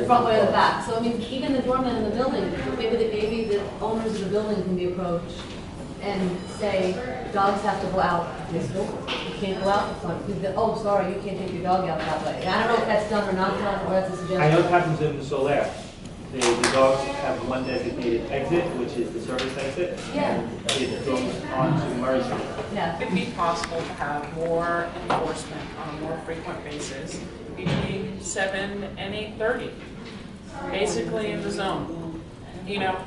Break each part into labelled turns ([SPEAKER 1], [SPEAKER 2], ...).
[SPEAKER 1] front way or the back. So I mean, even the doorman in the building, maybe the owners of the building can be approached and say, dogs have to go out this door. You can't go out the front. Oh, sorry, you can't take your dog out that way. I don't know if that's done or not done, or that's a suggestion.
[SPEAKER 2] I know it happens in the Solaire. The dogs have one designated exit, which is the service exit.
[SPEAKER 1] Yeah.
[SPEAKER 2] And it goes on to Murray Street.
[SPEAKER 1] Yeah.
[SPEAKER 3] It'd be possible to have more enforcement on a more frequent basis between 7 and 8:30, basically in the zone. You know,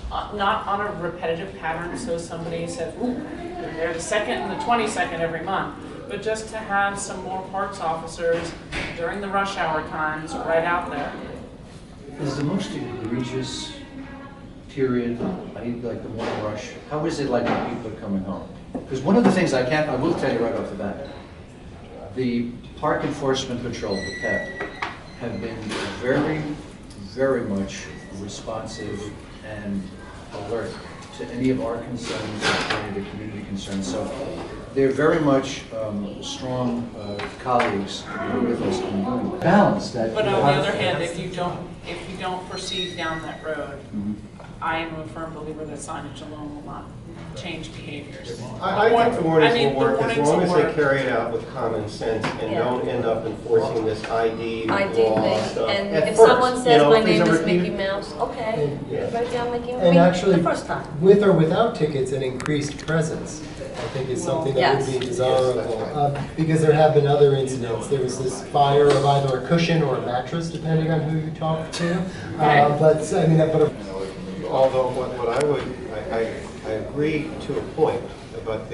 [SPEAKER 3] not on a repetitive pattern, so somebody says, ooh, they're the 2nd and the 22nd every month, but just to have some more parks officers during the rush hour times right out there.
[SPEAKER 4] Is the most egregious period, like the morning rush, how is it like when people are coming home? Because one of the things I will tell you right off the bat, the Park Enforcement Patrol, the PEP, have been very, very much responsive and alert to any of our concerns, any of the community concerns. So they're very much strong colleagues who are with us in doing the balance. That
[SPEAKER 3] But on the other hand, if you don't proceed down that road, I am a firm believer that signage alone will not change behaviors.
[SPEAKER 5] I think the warnings will work
[SPEAKER 3] warnings
[SPEAKER 5] as long
[SPEAKER 3] will
[SPEAKER 5] as
[SPEAKER 3] work.
[SPEAKER 5] they carry it out with common sense and don't end up enforcing this ID law
[SPEAKER 1] thing.
[SPEAKER 5] stuff.
[SPEAKER 1] And
[SPEAKER 5] at
[SPEAKER 1] if
[SPEAKER 5] first,
[SPEAKER 1] someone
[SPEAKER 5] you
[SPEAKER 1] says
[SPEAKER 5] know,
[SPEAKER 1] my
[SPEAKER 5] if there's
[SPEAKER 1] name
[SPEAKER 5] a
[SPEAKER 1] is
[SPEAKER 5] repeated-
[SPEAKER 1] Mickey Mouse, okay,
[SPEAKER 5] Yeah.
[SPEAKER 1] write down Mickey Mouse.
[SPEAKER 6] And actually,
[SPEAKER 1] the first time.
[SPEAKER 6] with or without tickets, an increased presence, I think, is something that would be desirable. Because there have been other incidents. There was this fire of either a cushion or a mattress, depending on who you talk to. But I mean,
[SPEAKER 5] Although what I would, I agree to a point about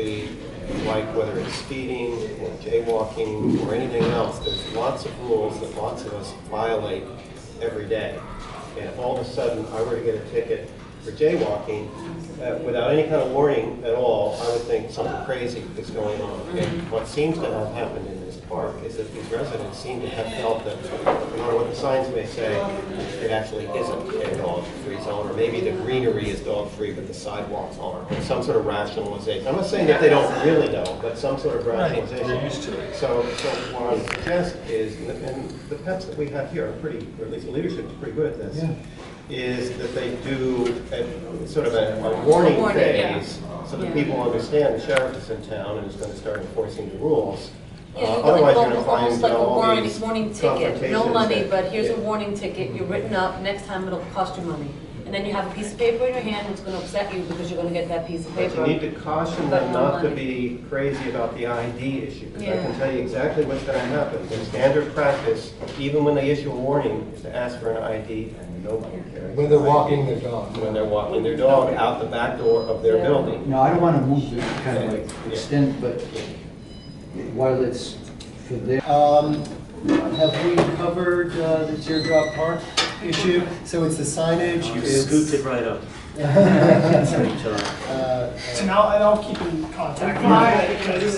[SPEAKER 5] like whether it's speeding or jaywalking or anything else, there's lots of rules that lots of us violate every day. And if all of a sudden I were to get a ticket for jaywalking, without any kind of warning at all, I would think something crazy is going on. And what seems to have happened in this park is that these residents seem to have felt that no matter what the signs may say, it actually isn't a dog-free zone, or maybe the greenery is dog-free, but the sidewalks aren't. Or some sort of rationalization. I'm not saying that they don't really know, but some sort of rationalization.
[SPEAKER 4] They're used to it.
[SPEAKER 5] So what I would suggest is, and the pets that we have here are pretty, or at least the leadership is pretty good at this, is that they do sort of a warning phase so that people understand the sheriff is in town and is going to start enforcing the rules.
[SPEAKER 1] Yeah, you
[SPEAKER 5] Otherwise,
[SPEAKER 1] go
[SPEAKER 5] you're going to
[SPEAKER 1] almost
[SPEAKER 5] find
[SPEAKER 1] like a
[SPEAKER 5] all these
[SPEAKER 1] warning ticket, no
[SPEAKER 5] confrontations
[SPEAKER 1] money,
[SPEAKER 5] that-
[SPEAKER 1] but here's a warning ticket, you're written up, next time it'll cost you money. And then you have a piece of paper in your hand, it's gonna upset you because you're gonna get that piece of
[SPEAKER 5] But
[SPEAKER 1] paper.
[SPEAKER 5] you need to caution
[SPEAKER 1] But
[SPEAKER 5] them
[SPEAKER 1] no
[SPEAKER 5] not to
[SPEAKER 1] money.
[SPEAKER 5] be crazy about the ID issue, because I
[SPEAKER 1] Yeah.
[SPEAKER 5] can tell you exactly what's going to happen. The standard practice, even when they issue a warning, is to ask for an ID, and nobody carries
[SPEAKER 6] when they're
[SPEAKER 5] an
[SPEAKER 6] walking
[SPEAKER 5] ID.
[SPEAKER 6] their dog.
[SPEAKER 5] When they're walking their dog out the back door of their
[SPEAKER 1] Yeah.
[SPEAKER 5] building.
[SPEAKER 4] No, I don't want to move to kind of like extend, but while it's for their...
[SPEAKER 6] Have we covered the Teardrop Park issue? So it's the signage.
[SPEAKER 2] You
[SPEAKER 6] it's-
[SPEAKER 2] scooped it right up.
[SPEAKER 7] So now, and I'll keep in contact with you, because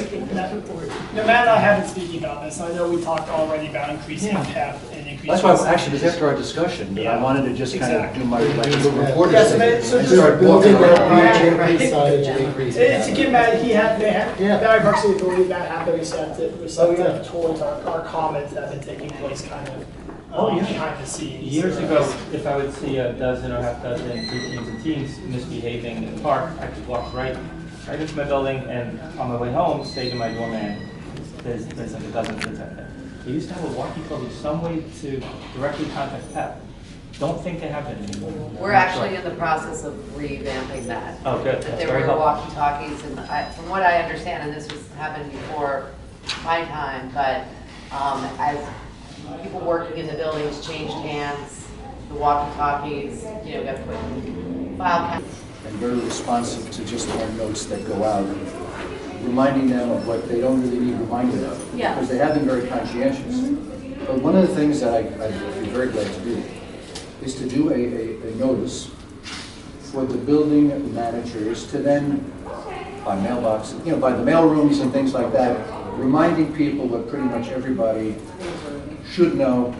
[SPEAKER 7] Matt and I have been speaking about this. I know we talked already about increasing PEP and increasing.
[SPEAKER 4] That's why, actually, it was after our discussion, that I wanted to just kind of do my, like, little reporter's
[SPEAKER 7] Yes,
[SPEAKER 4] thing.
[SPEAKER 7] man, so
[SPEAKER 4] I
[SPEAKER 7] just
[SPEAKER 4] started
[SPEAKER 6] Building
[SPEAKER 4] walking
[SPEAKER 6] that
[SPEAKER 4] around.
[SPEAKER 6] bridge, increase signage, increase.
[SPEAKER 7] To give Matt, they have,
[SPEAKER 6] Yeah.
[SPEAKER 7] BatteryPark's the authority, Matt have been receptive towards our comments that have been taking place kind of behind the scenes.
[SPEAKER 2] Years ago, if I would see a dozen or half dozen preteens and teens misbehaving in the park, I could walk right into my building and on my way home, say to my doorman, there's like a dozen kids out there. They used to have a walkie-talkie, some way to directly contact PEP. Don't think they have it anymore.
[SPEAKER 8] We're actually in the process of revamping that.
[SPEAKER 2] Oh, good.
[SPEAKER 8] That
[SPEAKER 2] That's
[SPEAKER 8] there
[SPEAKER 2] very
[SPEAKER 8] were
[SPEAKER 2] helpful.
[SPEAKER 8] walkie-talkies, and from what I understand, and this was happened before my time, but as people working in the buildings changed hands, the walkie-talkies, got put in file cabinets.
[SPEAKER 4] And very responsive to just our notes that go out, reminding them of what they don't really need reminded of.
[SPEAKER 1] Yeah.
[SPEAKER 4] Because they have been very conscientious. But one of the things that I'd be very glad to do is to do a notice for the building managers to then, by mailbox, by the mail rooms and things like that, reminding people what pretty much everybody should know